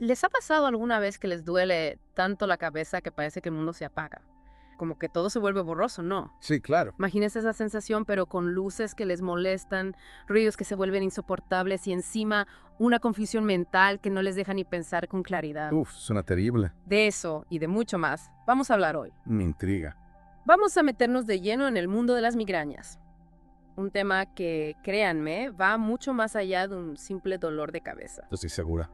¿Les ha pasado alguna vez que les duele tanto la cabeza que parece que el mundo se apaga? Como que todo se vuelve borroso, ¿no? Sí, claro. Imagínense esa sensación, pero con luces que les molestan, ruidos que se vuelven insoportables y encima una confusión mental que no les deja ni pensar con claridad. Uf, suena terrible. De eso y de mucho más vamos a hablar hoy. Me intriga. Vamos a meternos de lleno en el mundo de las migrañas. Un tema que, créanme, va mucho más allá de un simple dolor de cabeza. Estoy segura.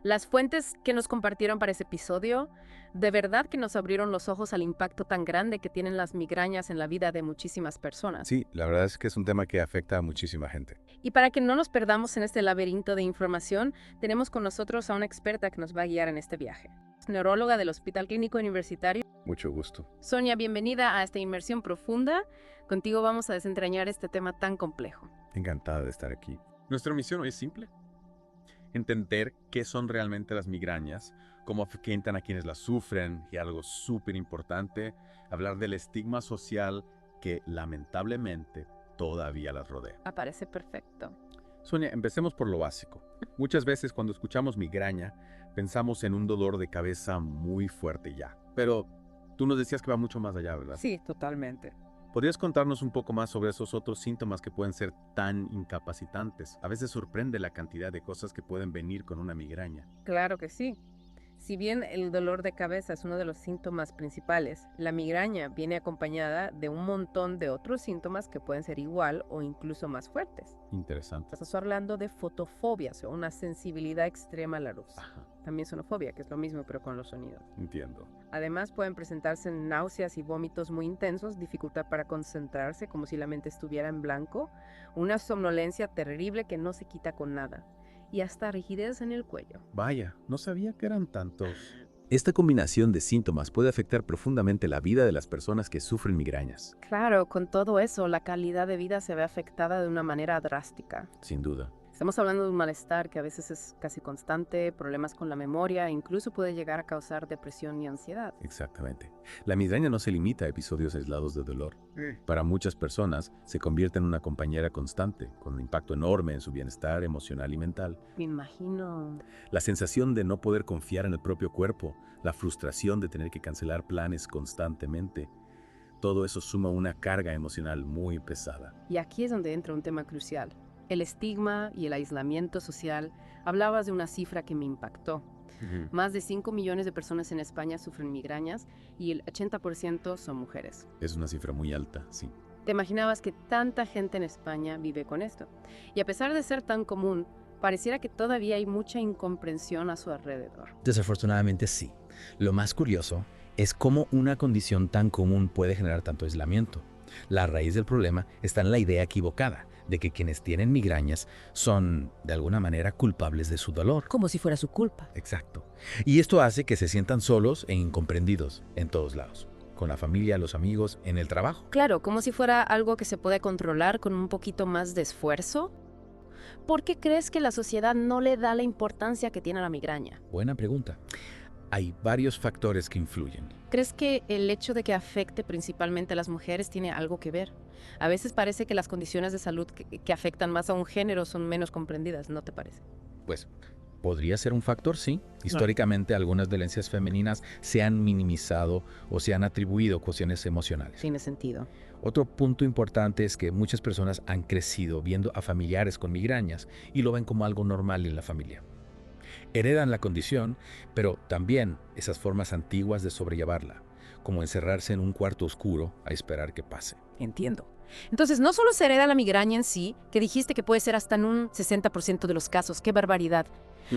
Las fuentes que nos compartieron para ese episodio, de verdad que nos abrieron los ojos al impacto tan grande que tienen las migrañas en la vida de muchísimas personas. Sí, la verdad es que es un tema que afecta a muchísima gente. Y para que no nos perdamos en este laberinto de información, tenemos con nosotros a una experta que nos va a guiar en este viaje. Neuróloga del Hospital Clínico Universitario. Mucho gusto. Sonia, bienvenida a esta inmersión profunda. Contigo vamos a desentrañar este tema tan complejo. Encantada de estar aquí. Nuestra misión hoy es simple. Entender qué son realmente las migrañas, cómo afectan a quienes las sufren y algo súper importante, hablar del estigma social que lamentablemente todavía las rodea. Parece perfecto. Sonia, empecemos por lo básico. Muchas veces cuando escuchamos migraña pensamos en un dolor de cabeza muy fuerte ya. Pero tú nos decías que va mucho más allá, ¿verdad? Sí, totalmente. ¿Podrías contarnos un poco más sobre esos otros síntomas que pueden ser tan incapacitantes? A veces sorprende la cantidad de cosas que pueden venir con una migraña. Claro que sí. Si bien el dolor de cabeza es uno de los síntomas principales, la migraña viene acompañada de un montón de otros síntomas que pueden ser igual o incluso más fuertes. Interesante. Estás hablando de fotofobia, o sea, una sensibilidad extrema a la luz. Ajá, También sonofobia, que es lo mismo pero con los sonidos. entiendo. Además pueden presentarse náuseas y vómitos muy intensos, dificultad para concentrarse como si la mente estuviera en blanco, una somnolencia terrible que no se quita con nada y hasta rigidez en el cuello. Vaya, no sabía que eran tantos. Esta combinación de síntomas puede afectar profundamente la vida de las personas que sufren migrañas. Claro, con todo eso, la calidad de vida se ve afectada de una manera drástica. Sin duda. Estamos hablando de un malestar que a veces es casi constante, problemas con la memoria e incluso puede llegar a causar depresión y ansiedad. Exactamente. La migraña no se limita a episodios aislados de dolor. Para muchas personas, se convierte en una compañera constante, con un impacto enorme en su bienestar emocional y mental. Me imagino. La sensación de no poder confiar en el propio cuerpo, la frustración de tener que cancelar planes constantemente, todo eso suma una carga emocional muy pesada. Y aquí es donde entra un tema crucial. El estigma y el aislamiento social. Hablabas de una cifra que me impactó. Más de 5 millones de personas en España sufren migrañas y el 80% son mujeres. Es una cifra muy alta, sí. ¿Te imaginabas que tanta gente en España vive con esto? Y a pesar de ser tan común, pareciera que todavía hay mucha incomprensión a su alrededor. Desafortunadamente sí. Lo más curioso es cómo una condición tan común puede generar tanto aislamiento. La raíz del problema está en la idea equivocada de que quienes tienen migrañas son, de alguna manera, culpables de su dolor. Como si fuera su culpa. Exacto. Y esto hace que se sientan solos e incomprendidos en todos lados. Con la familia, los amigos, en el trabajo. Claro, como si fuera algo que se puede controlar con un poquito más de esfuerzo. ¿Por qué crees que la sociedad no le da la importancia que tiene a la migraña? Buena pregunta. Hay varios factores que influyen. ¿Crees que el hecho de que afecte principalmente a las mujeres tiene algo que ver? A veces parece que las condiciones de salud que afectan más a un género son menos comprendidas, ¿no te parece? Pues podría ser un factor, sí. Históricamente algunas violencias femeninas se han minimizado o se han atribuido cuestiones emocionales. Tiene sentido. Otro punto importante es que muchas personas han crecido viendo a familiares con migrañas y lo ven como algo normal en la familia. Heredan la condición, pero también esas formas antiguas de sobrellevarla, como encerrarse en un cuarto oscuro a esperar que pase. Entiendo. Entonces, no solo se hereda la migraña en sí, que dijiste que puede ser hasta en un 60% de los casos, qué barbaridad,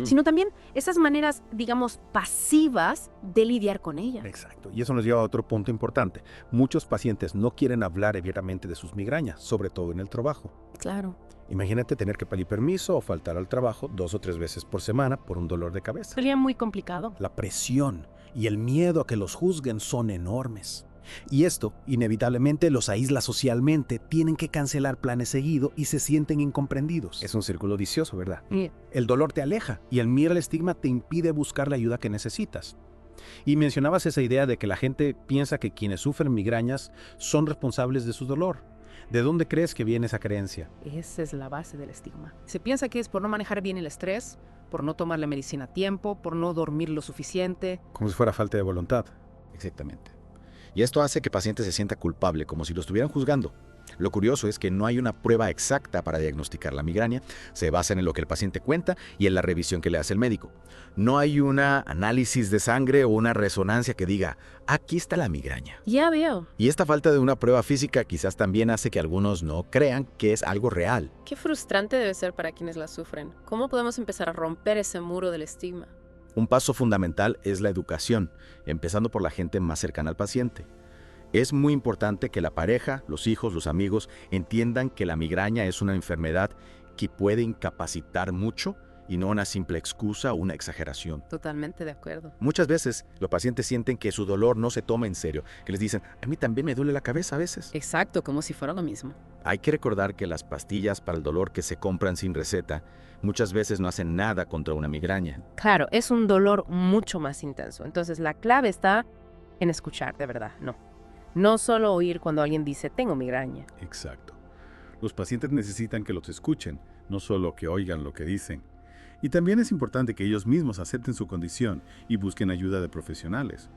sino también esas maneras, digamos, pasivas de lidiar con ella. Exacto. Y eso nos lleva a otro punto importante. Muchos pacientes no quieren hablar abiertamente de sus migrañas, sobre todo en el trabajo. Claro. Imagínate tener que pedir permiso o faltar al trabajo 2 o 3 veces por semana por un dolor de cabeza. Sería muy complicado. La presión y el miedo a que los juzguen son enormes. Y esto, inevitablemente, los aísla socialmente, tienen que cancelar planes seguido y se sienten incomprendidos. Es un círculo vicioso, ¿verdad? El dolor te aleja y el miedo al estigma te impide buscar la ayuda que necesitas. Y mencionabas esa idea de que la gente piensa que quienes sufren migrañas son responsables de su dolor. ¿De dónde crees que viene esa creencia? Esa es la base del estigma. Se piensa que es por no manejar bien el estrés por no tomar la medicina a tiempo, por no dormir lo suficiente. Como si fuera falta de voluntad. Exactamente. Y esto hace que el paciente se sienta culpable, como si lo estuvieran juzgando. Lo curioso es que no hay una prueba exacta para diagnosticar la migraña, se basan en lo que el paciente cuenta y en la revisión que le hace el médico. No hay un análisis de sangre o una resonancia que diga, aquí está la migraña. Ya veo. Y esta falta de una prueba física quizás también hace que algunos no crean que es algo real. Qué frustrante debe ser para quienes la sufren. ¿Cómo podemos empezar a romper ese muro del estigma? Un paso fundamental es la educación, empezando por la gente más cercana al paciente. Es muy importante que la pareja, los hijos, los amigos entiendan que la migraña es una enfermedad que puede incapacitar mucho y no una simple excusa o una exageración. Totalmente de acuerdo. Muchas veces los pacientes sienten que su dolor no se toma en serio, que les dicen, a mí también me duele la cabeza a veces. Exacto, como si fuera lo mismo. Hay que recordar que las pastillas para el dolor que se compran sin receta muchas veces no hacen nada contra una migraña. Claro, es un dolor mucho más intenso. Entonces la clave está en escuchar, de verdad, No solo oír cuando alguien dice, tengo migraña. Exacto. Los pacientes necesitan que los escuchen, no solo que oigan lo que dicen. Y también es importante que ellos mismos acepten su condición y busquen ayuda de profesionales.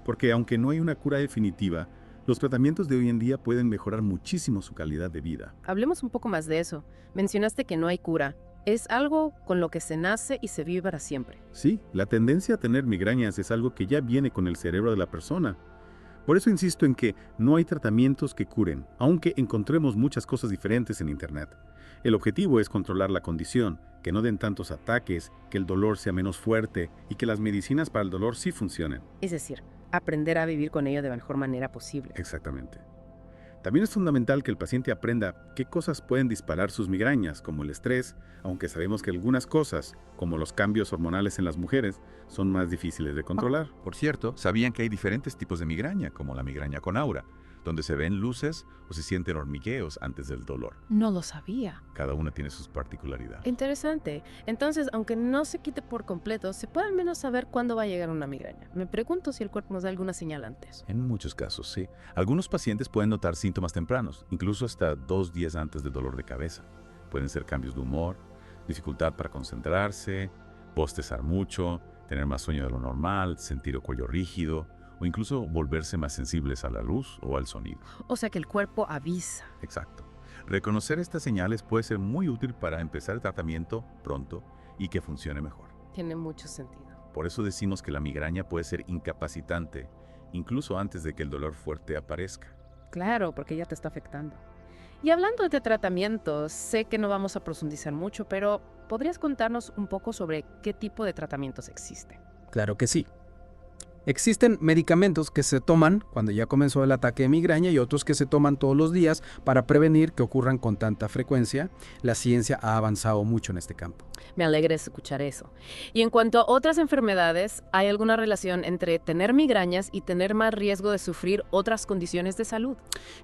Porque aunque no hay una cura definitiva, los tratamientos de hoy en día pueden mejorar muchísimo su calidad de vida. Hablemos un poco más de eso. Mencionaste que no hay cura. Es algo con lo que se nace y se vive para siempre. Sí, la tendencia a tener migrañas es algo que ya viene con el cerebro de la persona. Por eso insisto en que no hay tratamientos que curen, aunque encontremos muchas cosas diferentes en Internet. El objetivo es controlar la condición, que no den tantos ataques, que el dolor sea menos fuerte y que las medicinas para el dolor sí funcionen. Es decir, aprender a vivir con ello de la mejor manera posible. Exactamente. También es fundamental que el paciente aprenda qué cosas pueden disparar sus migrañas, como el estrés, aunque sabemos que algunas cosas, como los cambios hormonales en las mujeres, son más difíciles de controlar. Por cierto, ¿sabían que hay diferentes tipos de migraña, como la migraña con aura, donde se ven luces o se sienten hormigueos antes del dolor? No lo sabía. Cada una tiene sus particularidades. Interesante. Entonces, aunque no se quite por completo, se puede al menos saber cuándo va a llegar una migraña. Me pregunto si el cuerpo nos da alguna señal antes. En muchos casos, sí. Algunos pacientes pueden notar síntomas tempranos, incluso hasta 2 días antes del dolor de cabeza. Pueden ser cambios de humor, dificultad para concentrarse, bostezar mucho, tener más sueño de lo normal, sentir el cuello rígido, o incluso volverse más sensibles a la luz o al sonido. O sea que el cuerpo avisa. Exacto. Reconocer estas señales puede ser muy útil para empezar el tratamiento pronto y que funcione mejor. Tiene mucho sentido. Por eso decimos que la migraña puede ser incapacitante, incluso antes de que el dolor fuerte aparezca. Claro, porque ya te está afectando. Y hablando de tratamientos, sé que no vamos a profundizar mucho, pero ¿podrías contarnos un poco sobre qué tipo de tratamientos existen? Claro que sí. Existen medicamentos que se toman cuando ya comenzó el ataque de migraña y otros que se toman todos los días para prevenir que ocurran con tanta frecuencia. La ciencia ha avanzado mucho en este campo. Me alegra escuchar eso. Y en cuanto a otras enfermedades, ¿hay alguna relación entre tener migrañas y tener más riesgo de sufrir otras condiciones de salud?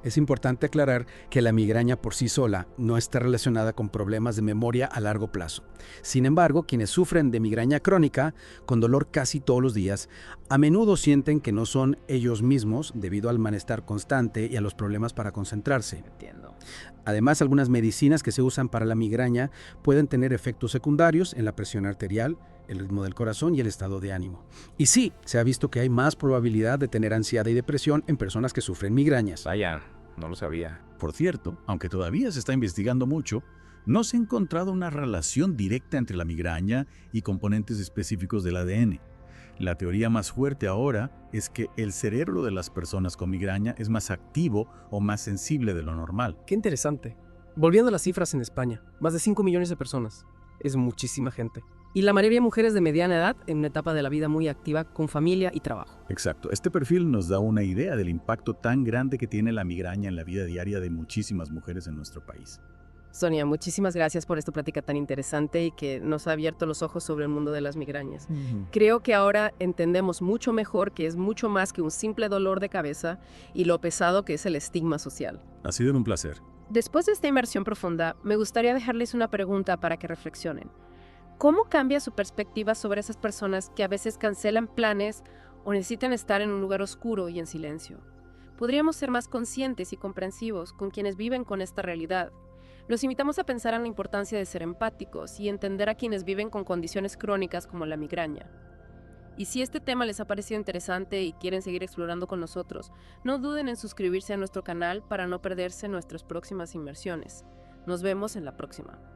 Es importante aclarar que la migraña por sí sola no está relacionada con problemas de memoria a largo plazo. Sin embargo, quienes sufren de migraña crónica, con dolor casi todos los días, a menudo sienten que no son ellos mismos debido al malestar constante y a los problemas para concentrarse. Entiendo. Además, algunas medicinas que se usan para la migraña pueden tener efectos secundarios en la presión arterial, el ritmo del corazón y el estado de ánimo. Y sí, se ha visto que hay más probabilidad de tener ansiedad y depresión en personas que sufren migrañas. Vaya, no lo sabía. Por cierto, aunque todavía se está investigando mucho, no se ha encontrado una relación directa entre la migraña y componentes específicos del ADN. La teoría más fuerte ahora es que el cerebro de las personas con migraña es más activo o más sensible de lo normal. Qué interesante. Volviendo a las cifras en España, más de 5 millones de personas. Es muchísima gente. Y la mayoría mujeres de mediana edad en una etapa de la vida muy activa con familia y trabajo. Exacto. Este perfil nos da una idea del impacto tan grande que tiene la migraña en la vida diaria de muchísimas mujeres en nuestro país. Sonia, muchísimas gracias por esta plática tan interesante y que nos ha abierto los ojos sobre el mundo de las migrañas. Creo que ahora entendemos mucho mejor que es mucho más que un simple dolor de cabeza y lo pesado que es el estigma social. Ha sido un placer. Después de esta inmersión profunda, me gustaría dejarles una pregunta para que reflexionen. ¿Cómo cambia su perspectiva sobre esas personas que a veces cancelan planes o necesitan estar en un lugar oscuro y en silencio? Podríamos ser más conscientes y comprensivos con quienes viven con esta realidad. Los invitamos a pensar en la importancia de ser empáticos y entender a quienes viven con condiciones crónicas como la migraña. Y si este tema les ha parecido interesante y quieren seguir explorando con nosotros, no duden en suscribirse a nuestro canal para no perderse nuestras próximas inmersiones. Nos vemos en la próxima.